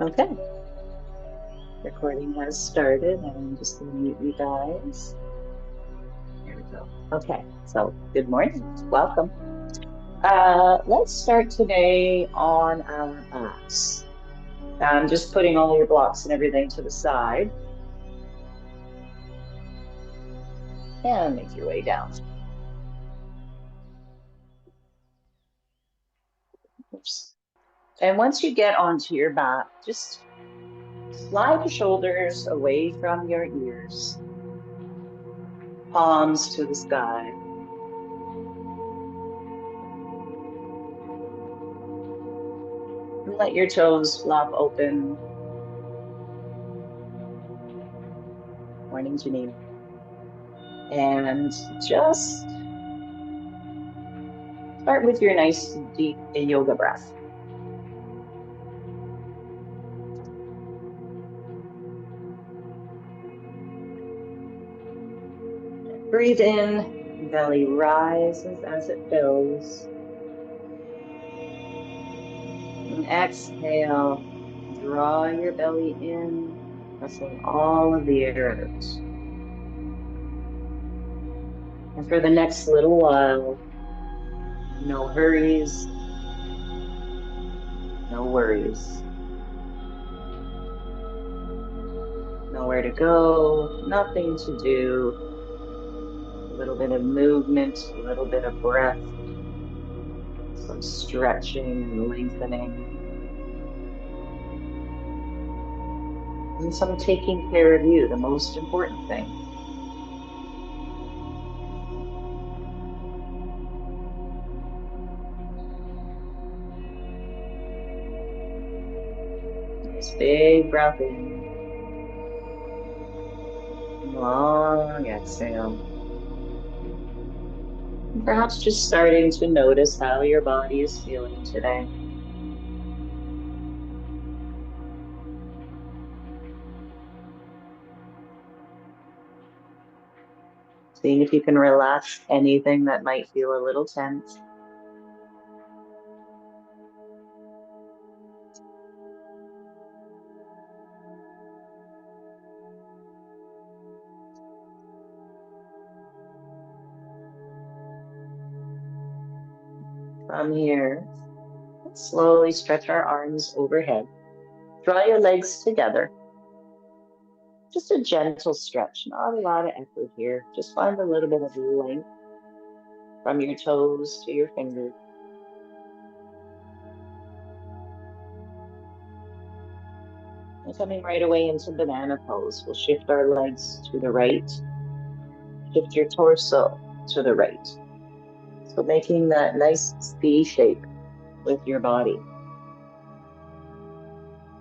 Okay, recording has started. I'm just going to mute you guys. There we go. Okay, so good morning. Welcome. Let's start today on our backs. I'm just putting all your blocks and everything to the side and make your way down. Oops. And once you get onto your back, just slide your shoulders away from your ears, palms to the sky. And let your toes flop open. Morning, Janine. And just start with your nice deep yoga breath. Breathe in, belly rises as it fills. And exhale, draw your belly in, pressing all of the air out. And for the next little while, no hurries, no worries. Nowhere to go, nothing to do. A little bit of movement, a little bit of breath, some stretching and lengthening, and some taking care of you, the most important thing. Nice big breath in, long exhale. And perhaps just starting to notice how your body is feeling today. Seeing if you can relax anything that might feel a little tense. From here, let's slowly stretch our arms overhead. Draw your legs together. Just a gentle stretch, not a lot of effort here. Just find a little bit of length from your toes to your fingers. And coming right away into banana pose, we'll shift our legs to the right, shift your torso to the right. So making that nice C shape with your body.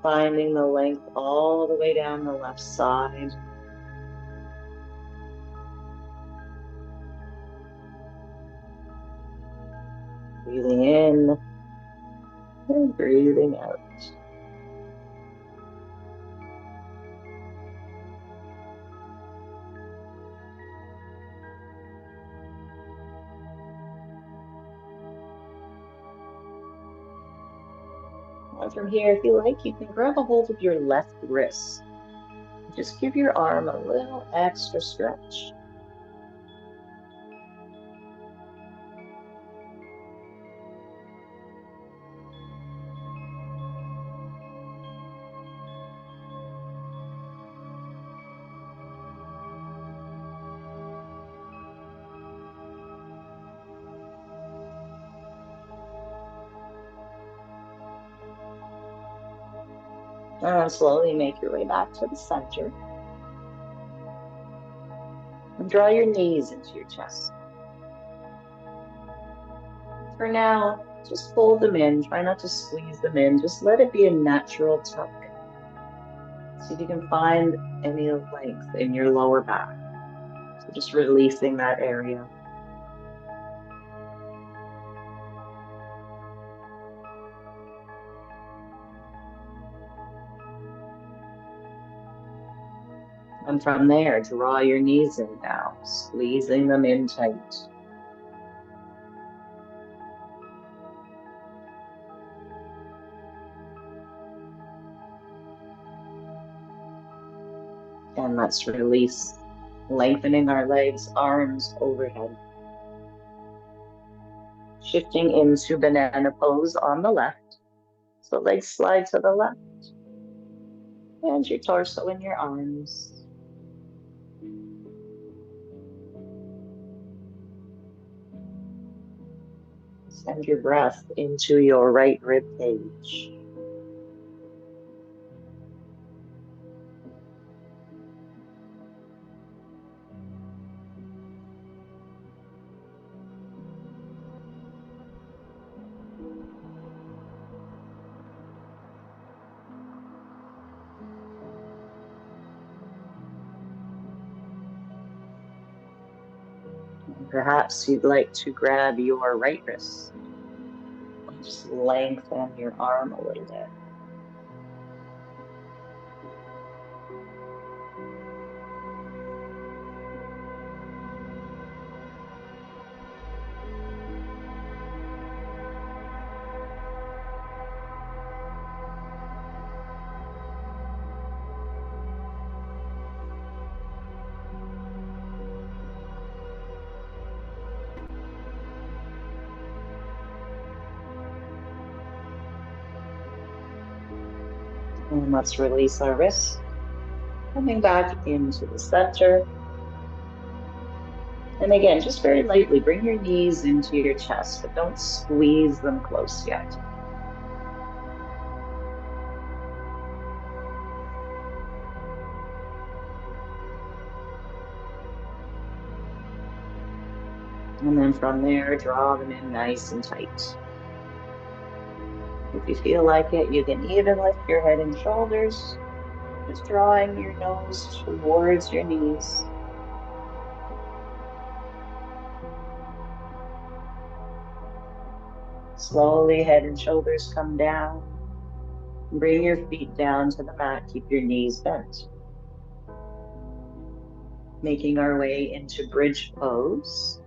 Finding the length all the way down the left side. Breathing in and breathing out. And from here, if you like, you can grab a hold of your left wrist. Just give your arm a little extra stretch. And slowly make your way back to the center. And draw your knees into your chest. For now, just fold them in. Try not to squeeze them in. Just let it be a natural tuck. See if you can find any length in your lower back. So just releasing that area. And from there, draw your knees in now, squeezing them in tight. And let's release, lengthening our legs, arms overhead. Shifting into banana pose on the left. So legs slide to the left. And your torso in your arms. Send your breath into your right rib cage. And perhaps you'd like to grab your right wrist and just lengthen your arm a little bit. And let's release our wrist, coming back into the center. And again, just very lightly, bring your knees into your chest, but don't squeeze them close yet. And then from there, draw them in nice and tight. If you feel like it, you can even lift your head and shoulders, just drawing your nose towards your knees. Slowly, head and shoulders come down. Bring your feet down to the mat. Keep your knees bent. Making our way into bridge pose.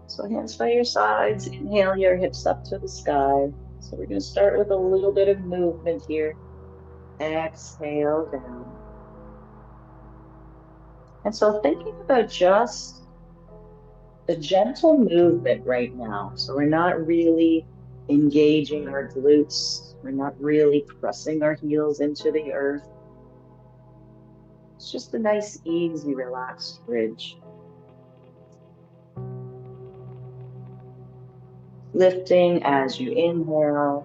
So hands by your sides. Inhale your hips up to the sky. So we're going to start with a little bit of movement here. Exhale down. And so thinking about just a gentle movement right now. So we're not really engaging our glutes. We're not really pressing our heels into the earth. It's just a nice, easy, relaxed bridge. Lifting as you inhale,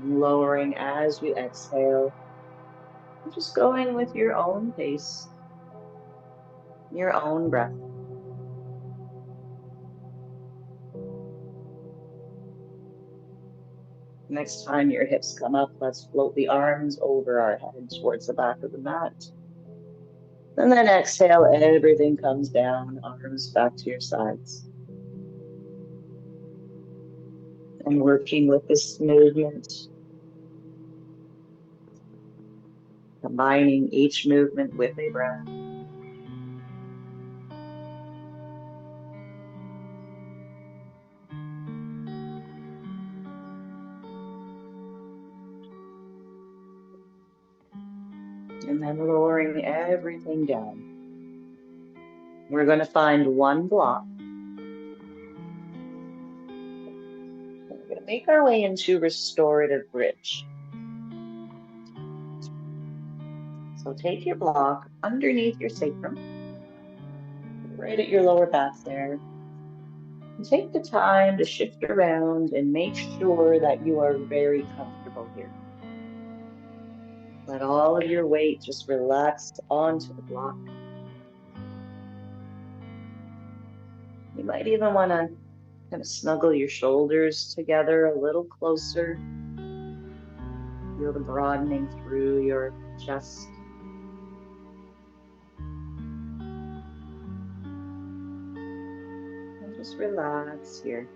lowering as you exhale. And just going with your own pace, your own breath. Next time your hips come up, let's float the arms over our head towards the back of the mat. And then exhale, everything comes down, arms back to your sides. And working with this movement, combining each movement with a breath. And then lowering everything down. We're going to find one block. We're going to make our way into restorative bridge. So take your block underneath your sacrum, right at your lower back there. And take the time to shift around and make sure that you are very comfortable here. Let all of your weight just relax onto the block. You might even want to kind of snuggle your shoulders together a little closer. Feel the broadening through your chest. And just relax here.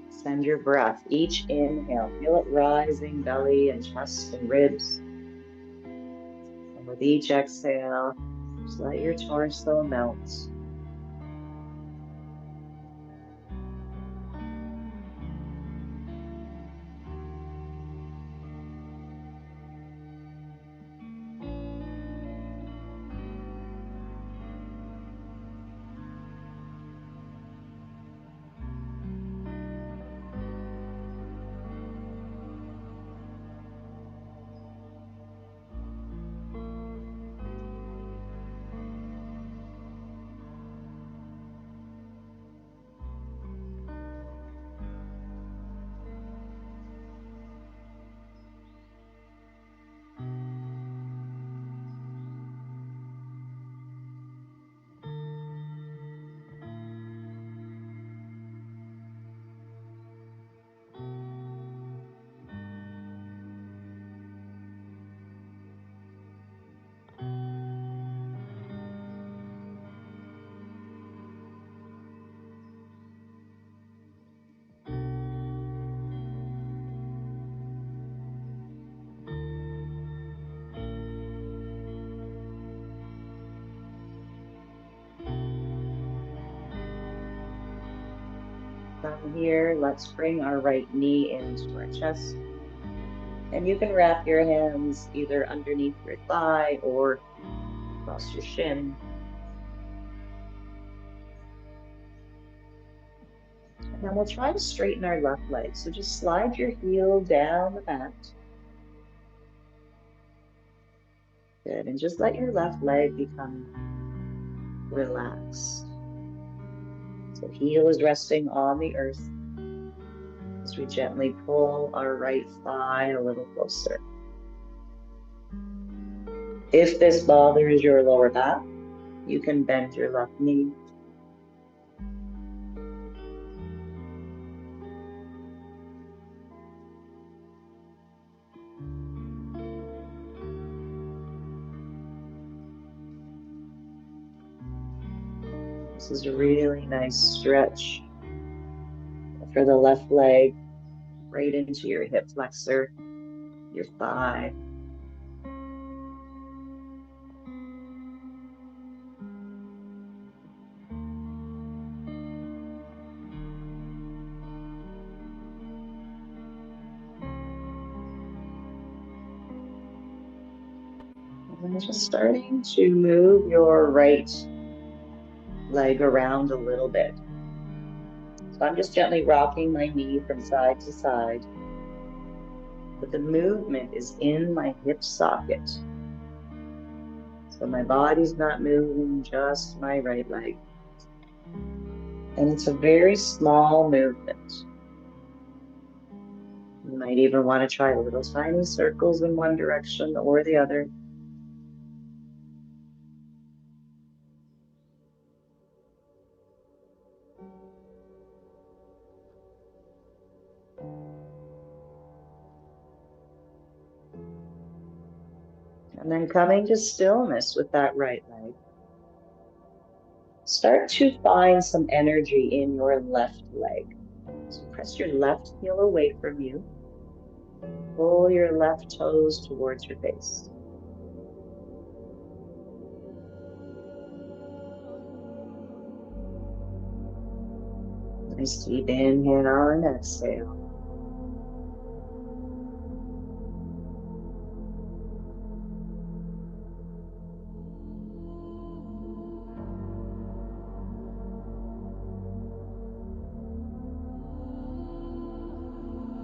Send your breath, each inhale, feel it rising, belly and chest and ribs. And with each exhale, just let your torso melt. From here, let's bring our right knee into our chest. And you can wrap your hands either underneath your thigh or across your shin. And then we'll try to straighten our left leg. So just slide your heel down the mat. Good. And just let your left leg become relaxed. So heel is resting on the earth as we gently pull our right thigh a little closer. If this bothers your lower back, you can bend your left knee. This is a really nice stretch for the left leg, right into your hip flexor, your thigh. And just starting to move your right leg around a little bit. So I'm just gently rocking my knee from side to side, but the movement is in my hip socket. So my body's not moving, just my right leg. And it's a very small movement. You might even want to try little tiny circles in one direction or the other. And then coming to stillness with that right leg. Start to find some energy in your left leg. So press your left heel away from you. Pull your left toes towards your face. Nice deep inhale and exhale.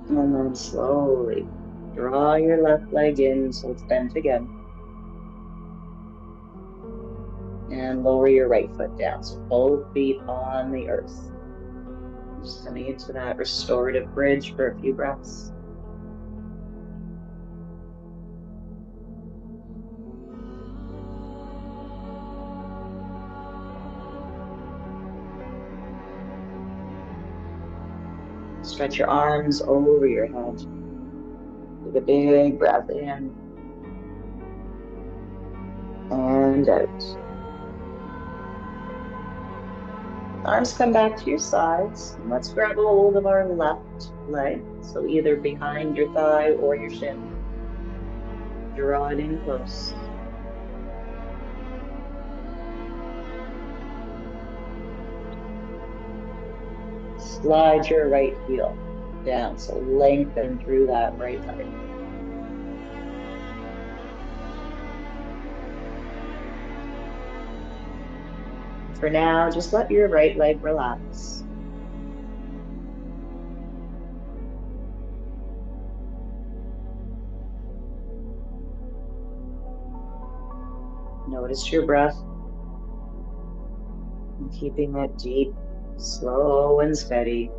And then slowly draw your left leg in so it's bent again. And lower your right foot down. So both feet on the earth. Just coming into that restorative bridge for a few breaths. Stretch your arms over your head. Take a big breath in and out. Arms come back to your sides. Let's grab a hold of our left leg. So either behind your thigh or your shin. Draw it in close. Slide your right heel down. So lengthen through that right leg. For now, just let your right leg relax. Notice your breath and keeping it deep, slow and steady.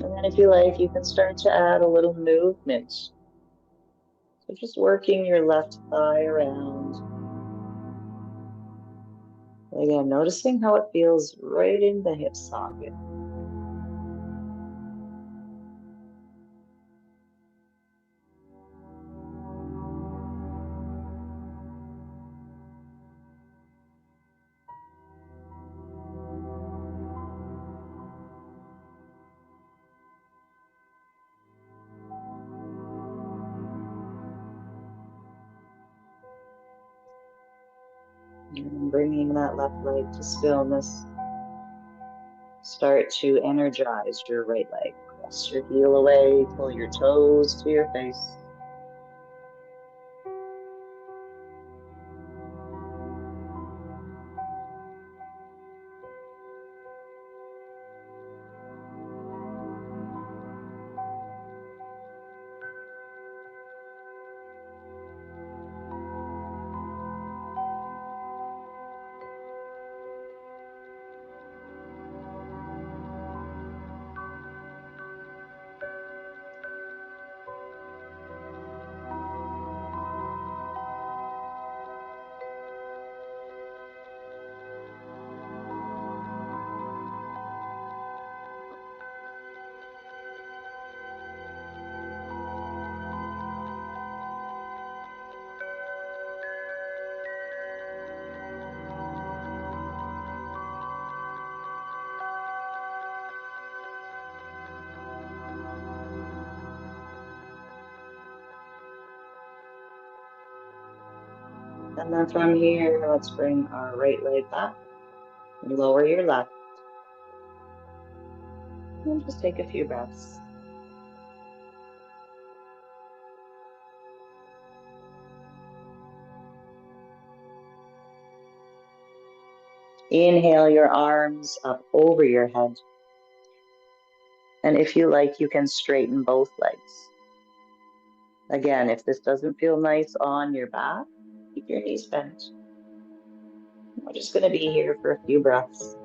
And then if you like, you can start to add a little movement. So just working your left thigh around, Again, noticing how it feels right in the hip socket. And bringing that left leg to stillness. Start to energize your right leg. Press your heel away, pull your toes to your face. And then from here, let's bring our right leg back. Lower your left. And just take a few breaths. Inhale your arms up over your head. And if you like, you can straighten both legs. Again, if this doesn't feel nice on your back, keep your knees bent. We're just going to be here for a few breaths.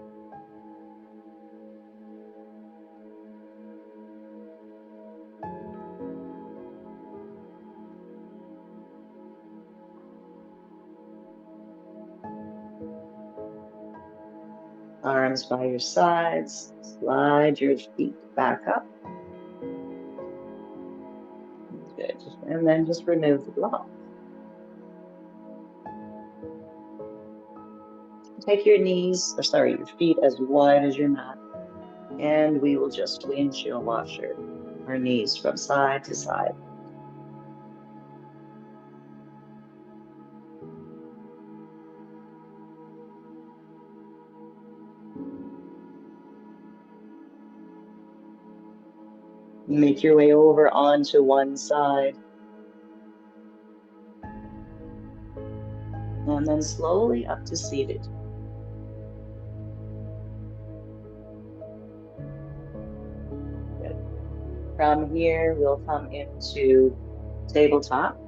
Arms by your sides. Slide your feet back up. Good. And then just remove the block. Take your your feet as wide as your mat. And we will just windshield washer our knees from side to side. Make your way over onto one side. And then slowly up to seated. Good. From here, we'll come into tabletop.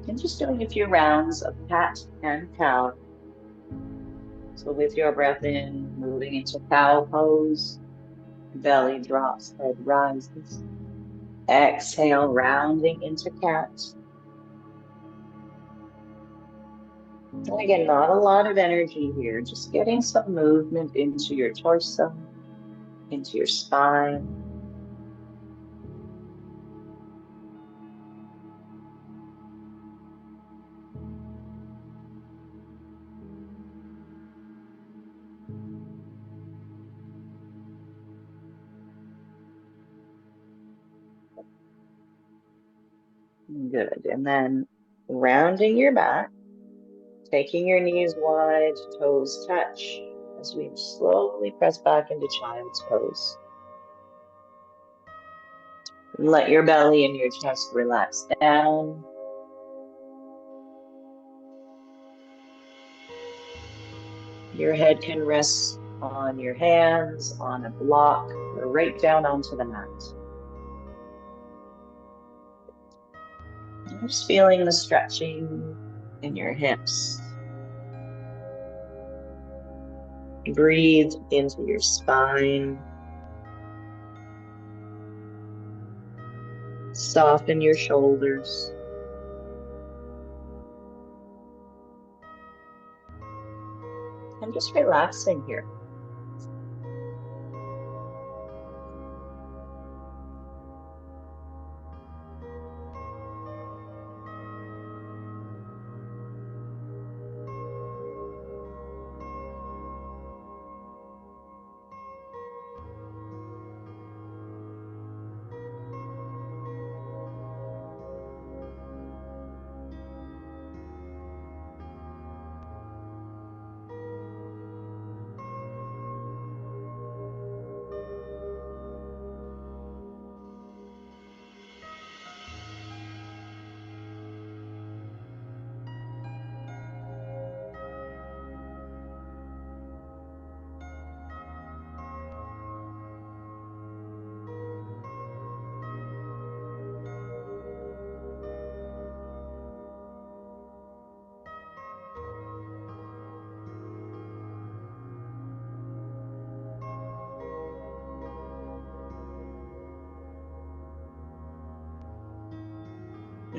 And just doing a few rounds of cat and cow. So with your breath in, moving into cow pose, belly drops, head rises. Exhale, rounding into cat. And again, not a lot of energy here, just getting some movement into your torso, into your spine. Good. And then rounding your back, taking your knees wide, toes touch, as we slowly press back into child's pose. Let your belly and your chest relax down. Your head can rest on your hands, on a block, or right down onto the mat. I'm just feeling the stretching in your hips. Breathe into your spine. Soften your shoulders. and just relaxing here.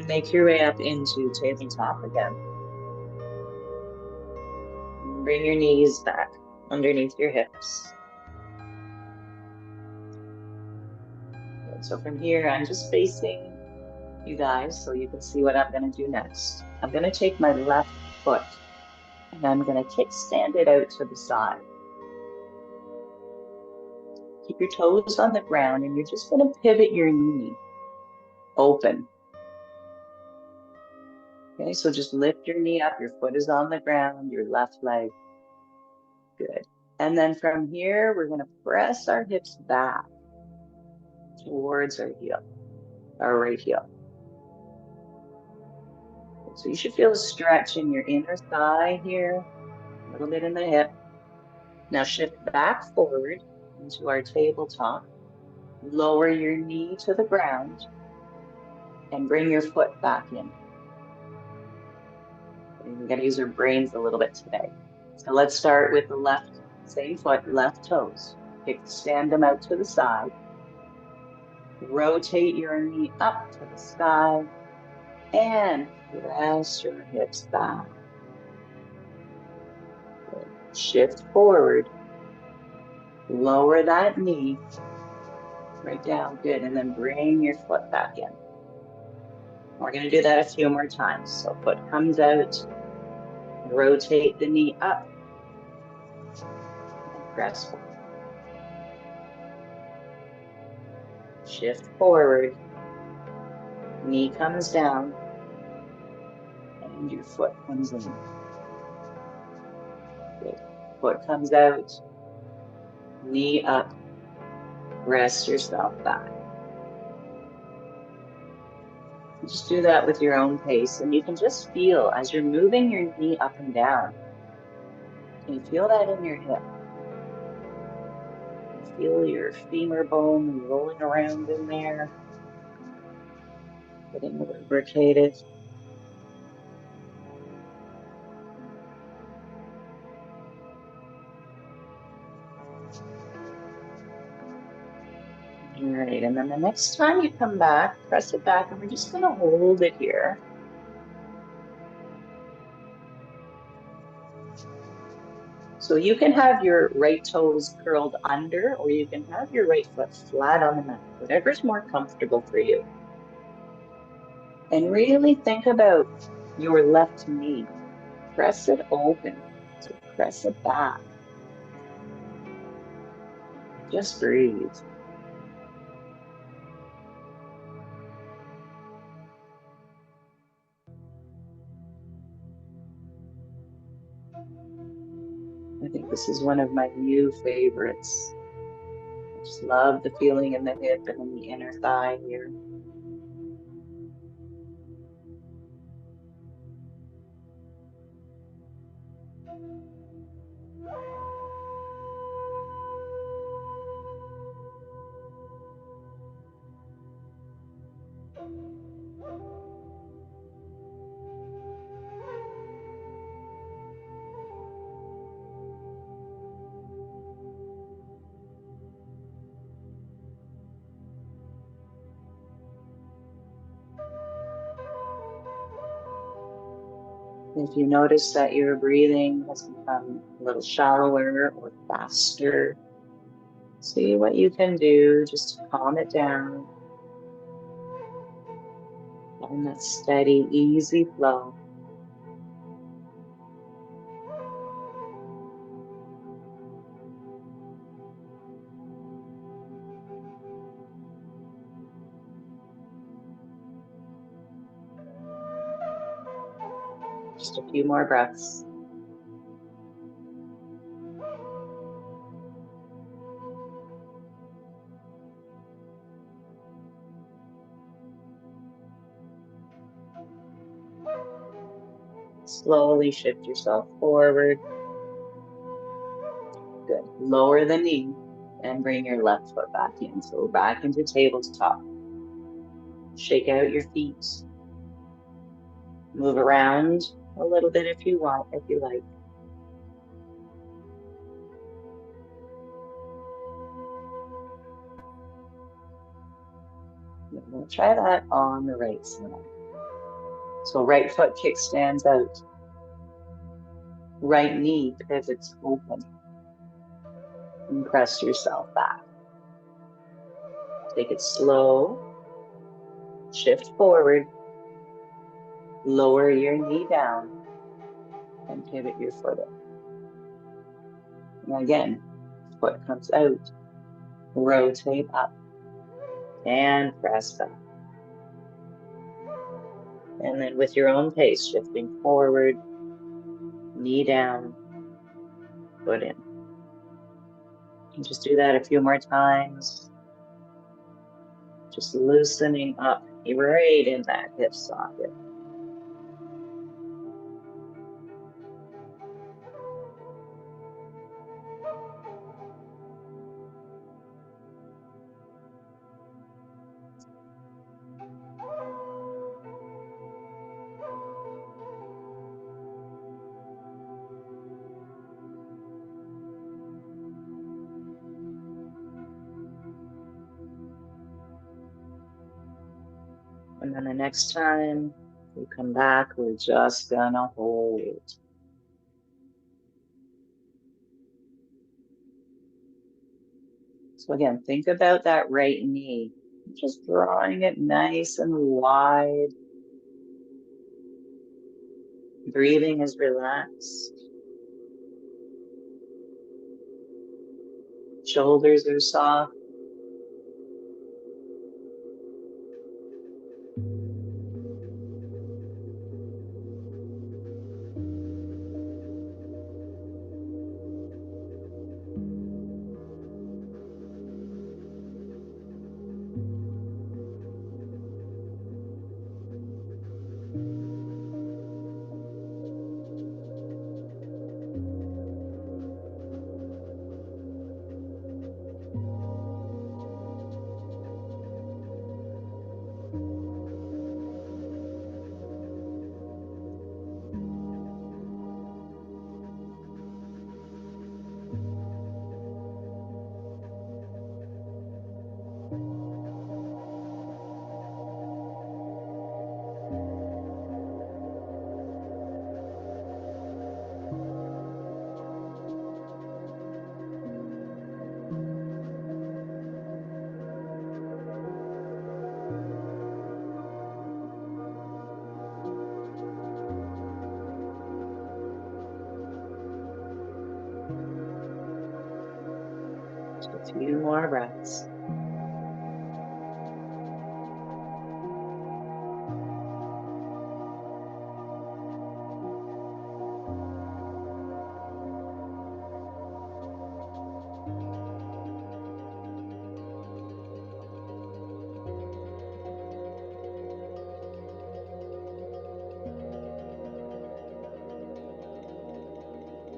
Make your way up into tabletop again. Bring your knees back underneath your hips. And so from here, I'm just facing you guys so you can see what I'm going to do next. I'm going to take my left foot and I'm going to kickstand it out to the side. Keep your toes on the ground and you're just going to pivot your knee open. Okay, so just lift your knee up. Your foot is on the ground, your left leg. Good. And then from here, we're going to press our hips back towards our heel, our right heel. So you should feel a stretch in your inner thigh here, a little bit in the hip. Now shift back forward into our tabletop. Lower your knee to the ground and bring your foot back in. And we got to use our brains a little bit today. So let's start with the left, same foot, left toes. Stand them out to the side. Rotate your knee up to the sky and press your hips back. Good. Shift forward. Lower that knee right down. Good. And then bring your foot back in. We're going to do that a few more times. So foot comes out. Rotate the knee up and press forward. Shift forward. Knee comes down and your foot comes in. Good. Foot comes out. Knee up. Rest yourself back. Just do that with your own pace, and you can just feel as you're moving your knee up and down. Can you feel that in your hip? Can you feel your femur bone rolling around in there, getting lubricated? All right, and then the next time you come back, press it back, and we're just going to hold it here. So you can have your right toes curled under, or you can have your right foot flat on the mat, whatever's more comfortable for you. And really think about your left knee. Press it open. So press it back. Just breathe. I think this is one of my new favorites. I just love the feeling in the hip and in the inner thigh here. If you notice that your breathing has become a little shallower or faster, see what you can do just to calm it down. Find that steady, easy flow. Just a few more breaths. Slowly shift yourself forward. Good. Lower the knee and bring your left foot back in. So back into tabletop. Shake out your feet. Move around a little bit if you want, if you like. We'll try that on the right side. So right foot kickstands out. Right knee pivots open. And press yourself back. Take it slow. Shift forward. Lower your knee down. And pivot your foot in. And again, foot comes out. Rotate up. And press back. And then with your own pace, shifting forward. Knee down. Foot in. And just do that a few more times. Just loosening up right in that hip socket. And then the next time you come back, we're just gonna hold. So again, think about that right knee. Just drawing it nice and wide. Breathing is relaxed. Shoulders are soft. Just a few more breaths.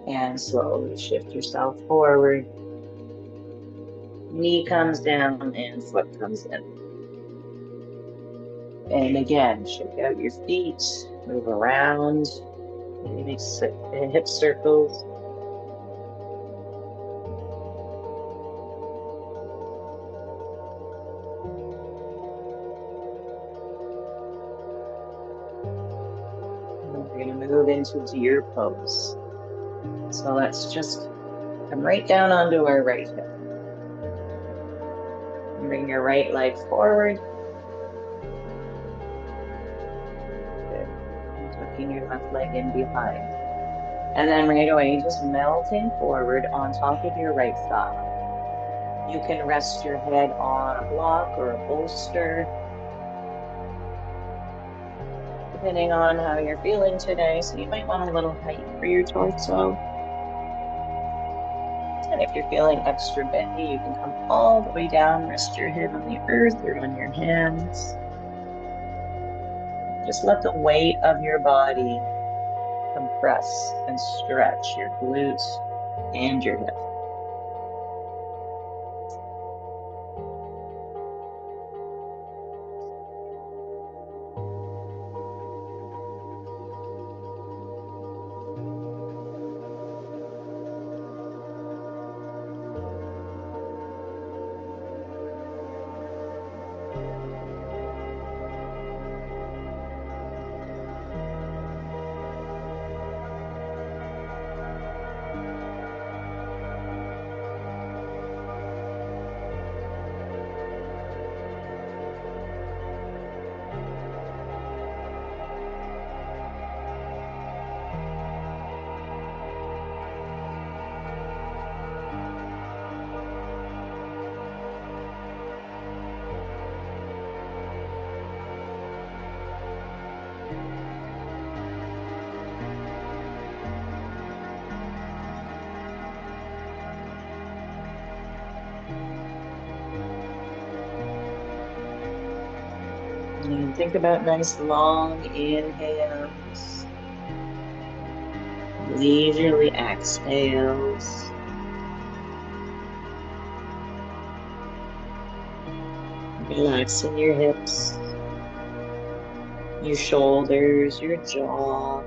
And slowly shift yourself forward. Knee comes down and foot comes in. And again, shake out your feet, move around, maybe make hip circles. And we're going to move into deer pose. So let's just come right down onto our right hip. Bring your right leg forward. Good. And tucking your left leg in behind. And then right away, just melting forward on top of your right thigh. You can rest your head on a block or a bolster, depending on how you're feeling today. So you might want a little height for your torso. And if you're feeling extra bendy, you can come all the way down, rest your head on the earth or on your hands. Just let the weight of your body compress and stretch your glutes and your hips. And think about nice long inhales, leisurely exhales. Relaxing your hips, your shoulders, your jaw.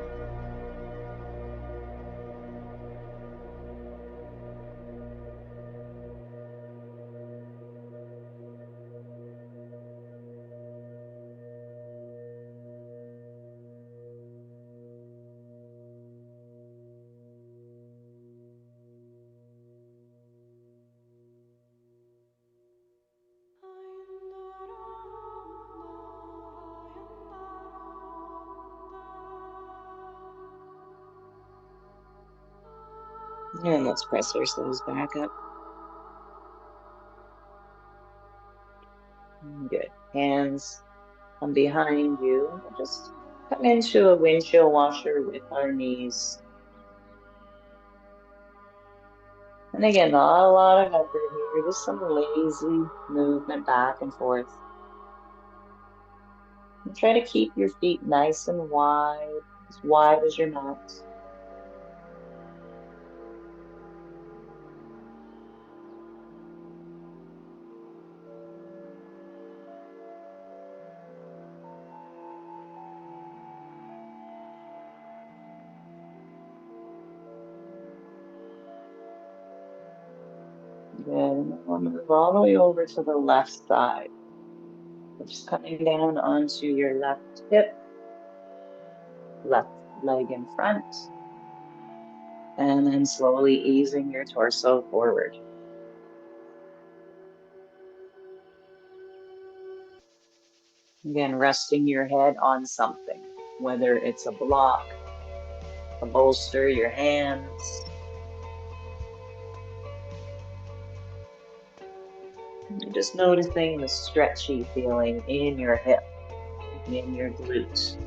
And let's press ourselves back up. Good. Hands on behind you. Just come into a windshield washer with our knees. And again, not a lot of effort here, just some lazy movement back and forth. And try to keep your feet nice and wide as your mat. Good. And then we'll move all the way over to the left side. We're just coming down onto your left hip, left leg in front, and then slowly easing your torso forward. Again, resting your head on something, whether it's a block, a bolster, your hands. You're just noticing the stretchy feeling in your hip, in your glutes.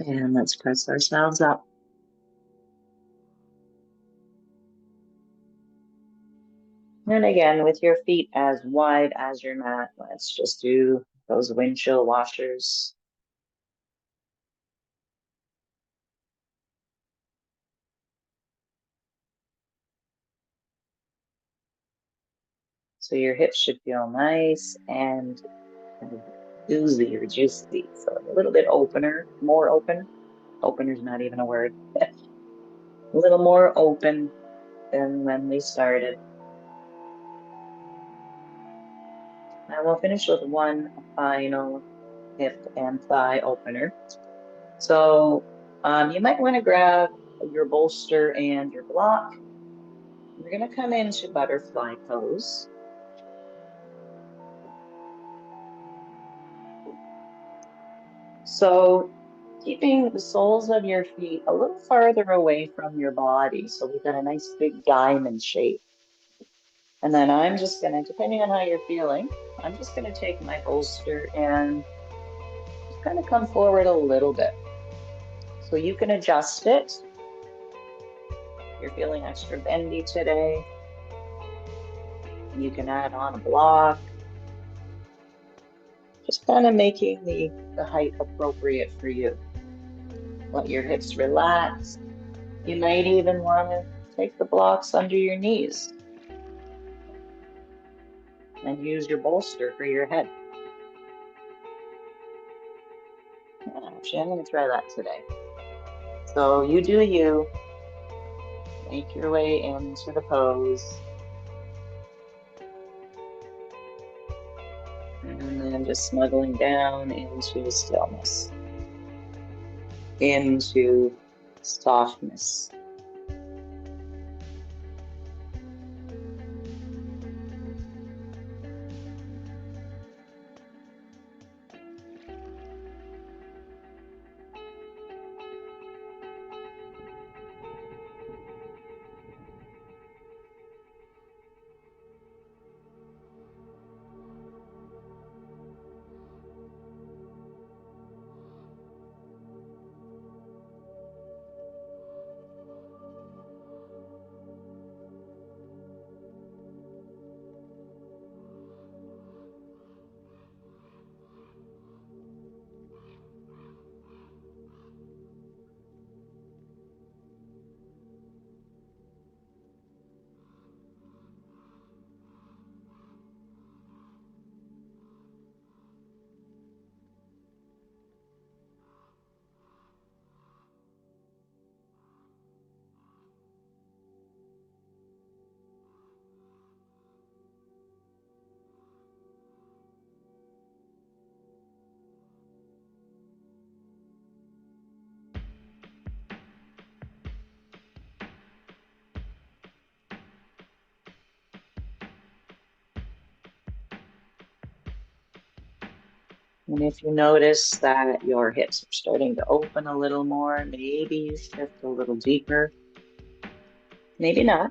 And let's press ourselves up. And again, with your feet as wide as your mat, let's just do those windshield washers. So your hips should feel nice and kind of oozy or juicy. So a little bit opener, more open. Opener's not even a word. A little more open than when we started. And we'll finish with one final hip and thigh opener. So you might want to grab your bolster and your block. We're going to come into butterfly pose. So keeping the soles of your feet a little farther away from your body. So we've got a nice big diamond shape. And then I'm just going to, depending on how you're feeling, I'm just going to take my bolster and just kind of come forward a little bit. So you can adjust it. If you're feeling extra bendy today, you can add on a block. Just kind of making the height appropriate for you. Let your hips relax. You might even want to take the blocks under your knees and use your bolster for your head. Actually, I'm going to try that today. So you do you. Make your way into the pose. And then just snuggling down into stillness, into softness. And if you notice that your hips are starting to open a little more, maybe you shift a little deeper. Maybe not.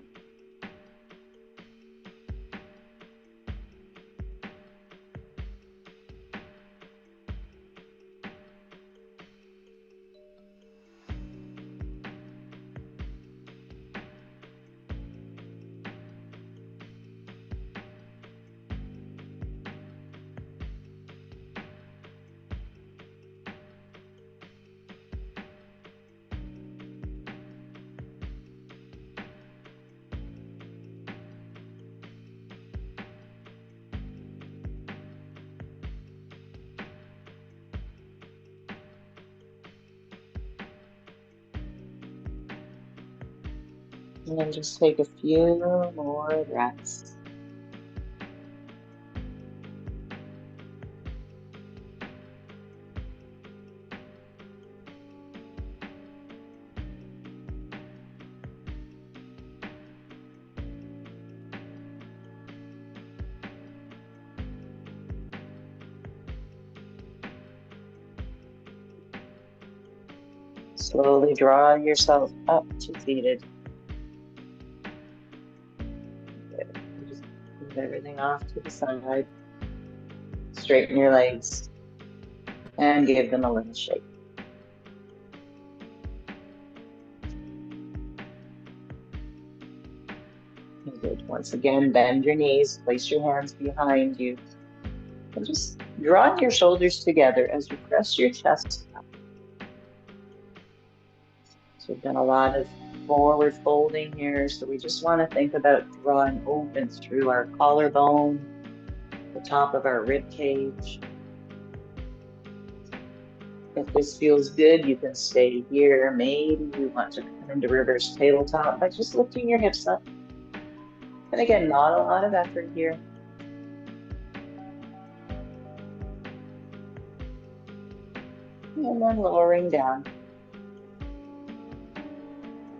And then just take a few more breaths. Slowly draw yourself up to seated. Just move everything off to the side. Straighten your legs and give them a little shake. Good. Once again, bend your knees, place your hands behind you, and just draw your shoulders together as you press your chest up. So we've done a lot of forward folding here, so we just want to think about drawing open through our collarbone, the top of our rib cage. If this feels good, you can stay here. Maybe you want to come into reverse tabletop by just lifting your hips up. And again, not a lot of effort here. And then lowering down.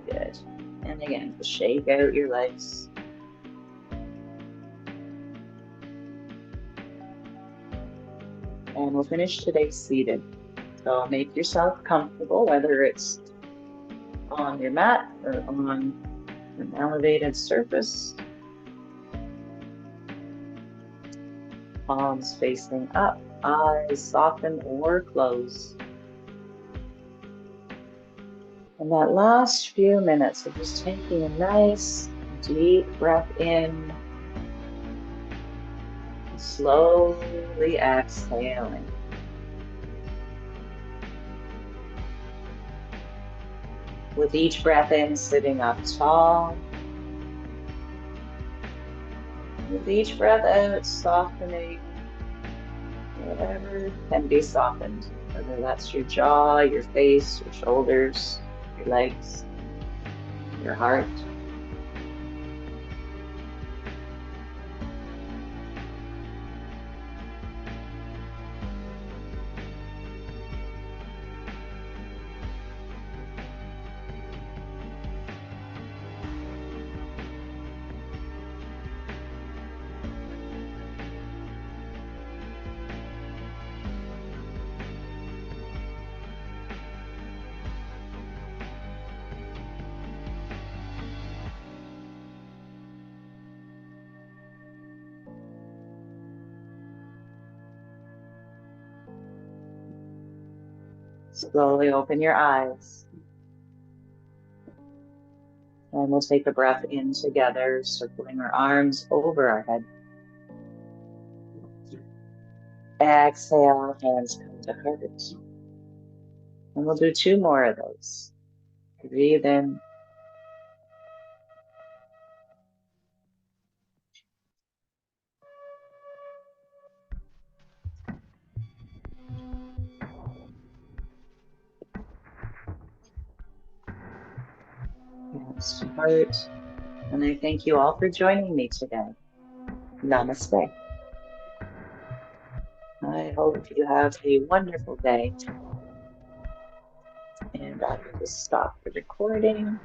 Good. And again, just shake out your legs. And we'll finish today seated. So make yourself comfortable, whether it's on your mat or on an elevated surface. Palms facing up, eyes soften or close. And that last few minutes of just taking a nice deep breath in, and slowly exhaling. With each breath in, sitting up tall. With each breath out, softening whatever can be softened, whether that's your jaw, your face, your shoulders, your legs, your heart. Slowly open your eyes. And we'll take a breath in together, circling our arms over our head. Exhale, hands come to heart. And we'll do 2 more of those. Breathe in. Hands to heart. And I thank you all for joining me today. Namaste. I hope you have a wonderful day. And I will just stop the recording.